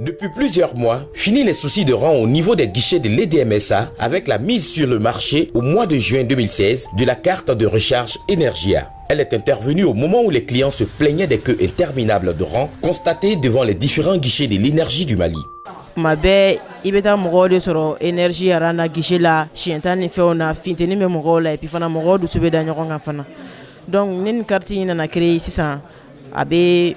Depuis plusieurs mois, fini les soucis de rang au niveau des guichets de l'EDMSA avec la mise sur le marché au mois de juin 2016 de la carte de recharge Energia. Elle est intervenue au moment où les clients se plaignaient des queues interminables de rang constatées devant les différents guichets de l'énergie du Mali. Mabe ibeta mɔgɔ de sɔrɔ énergie arana guichet la siɲɛ ni fɛnw na finteni bɛ mɔgɔw la et puis fana mɔgɔw dusu bɛ da ɲɔgɔn kan fana donc ne ni carte in nana créer sisan a bɛ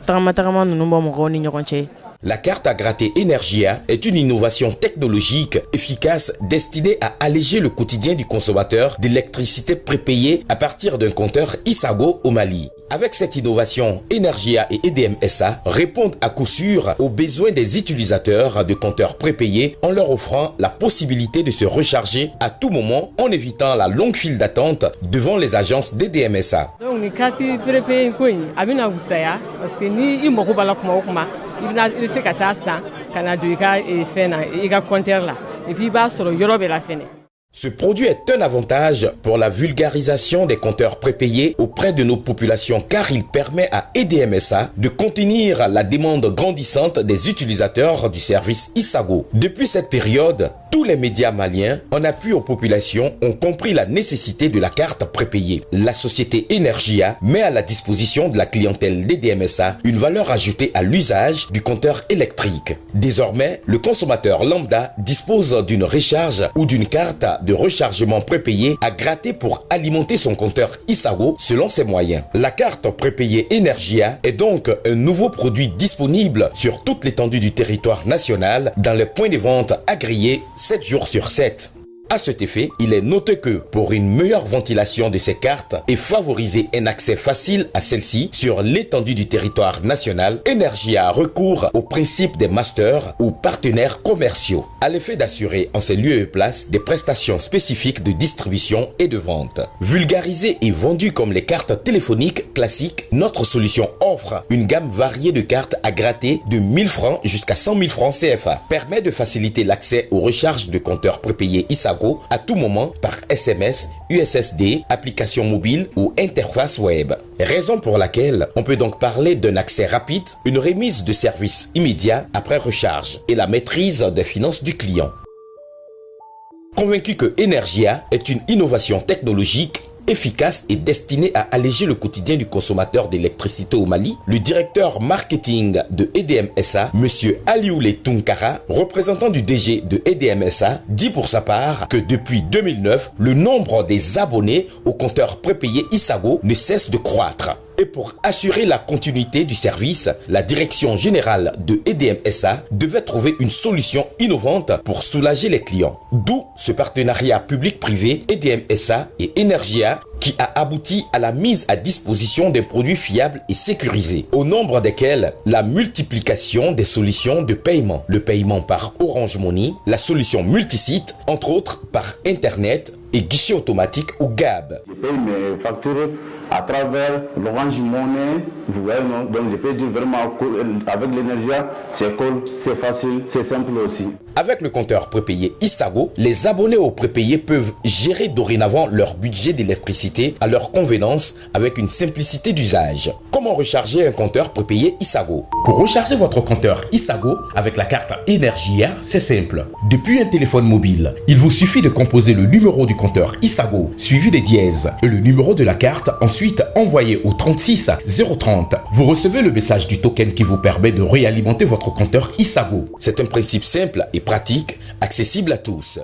tagama ninnu bɔ mɔgɔw ni ɲɔgɔn cɛ. La carte à gratter Energia est une innovation technologique efficace destinée à alléger le quotidien du consommateur d'électricité prépayée à partir d'un compteur Isago au Mali. Avec cette innovation, Energia et EDMSA répondent à coup sûr aux besoins des utilisateurs de compteurs prépayés en leur offrant la possibilité de se recharger à tout moment en évitant la longue file d'attente devant les agences d'EDMSA. Donc, les cartes prépayées, parce que ni imoko bala kuma il se ka taa san kana do ika fena ika compteur la et puis ba soro yoro be la fene. Ce produit est un avantage pour la vulgarisation des compteurs prépayés auprès de nos populations car il permet à EDMSA de contenir la demande grandissante des utilisateurs du service Isago. Depuis cette période, tous les médias maliens, en appui aux populations, ont compris la nécessité de la carte prépayée. La société Energia met à la disposition de la clientèle d'EDMSA une valeur ajoutée à l'usage du compteur électrique. Désormais, le consommateur lambda dispose d'une recharge ou d'une carte de rechargement prépayée à gratter pour alimenter son compteur Isago selon ses moyens. La carte prépayée Energia est donc un nouveau produit disponible sur toute l'étendue du territoire national dans les points de vente agréés 7 jours sur 7. À cet effet, il est noté que pour une meilleure ventilation de ces cartes et favoriser un accès facile à celles-ci sur l'étendue du territoire national, Energia recourt au principe des masters ou partenaires commerciaux, à l'effet d'assurer en ces lieux et places des prestations spécifiques de distribution et de vente. Vulgarisée et vendue comme les cartes téléphoniques classiques, notre solution offre une gamme variée de cartes à gratter de 1000 francs jusqu'à 100 000 francs CFA, permet de faciliter l'accès aux recharges de compteurs prépayés Isago à tout moment par SMS, USSD, application mobile ou interface web. Raison pour laquelle on peut donc parler d'un accès rapide, une remise de service immédiat après recharge et la maîtrise des finances du client. Convaincu que Energia est une innovation technologique efficace et destiné à alléger le quotidien du consommateur d'électricité au Mali, le directeur marketing de EDMSA, M. Alioule Tunkara, représentant du DG de EDMSA, dit pour sa part que depuis 2009, le nombre des abonnés au compteur prépayé Isago ne cesse de croître. Et pour assurer la continuité du service, la direction générale de EDMSA devait trouver une solution innovante pour soulager les clients. D'où ce partenariat public-privé EDMSA et Energia qui a abouti à la mise à disposition d'un produit fiable et sécurisé, au nombre desquels la multiplication des solutions de paiement, le paiement par Orange Money, la solution multisite, entre autres par Internet et guichet automatique ou GAB. Je paye mes factures à travers l'Orange Money, vous voyez, non? Donc je peux dire vraiment avec l'Energia, c'est cool, c'est facile, c'est simple aussi. Avec le compteur prépayé Isago, les abonnés au prépayé peuvent gérer dorénavant leur budget d'électricité à leur convenance avec une simplicité d'usage. Comment recharger un compteur prépayé Isago? Pour recharger votre compteur Isago avec la carte Energia, c'est simple. Depuis un téléphone mobile, il vous suffit de composer le numéro du compteur Isago suivi des dièses et le numéro de la carte ensuite envoyé au 36 030. Vous recevez le message du token qui vous permet de réalimenter votre compteur Isago. C'est un principe simple et pratique, accessible à tous.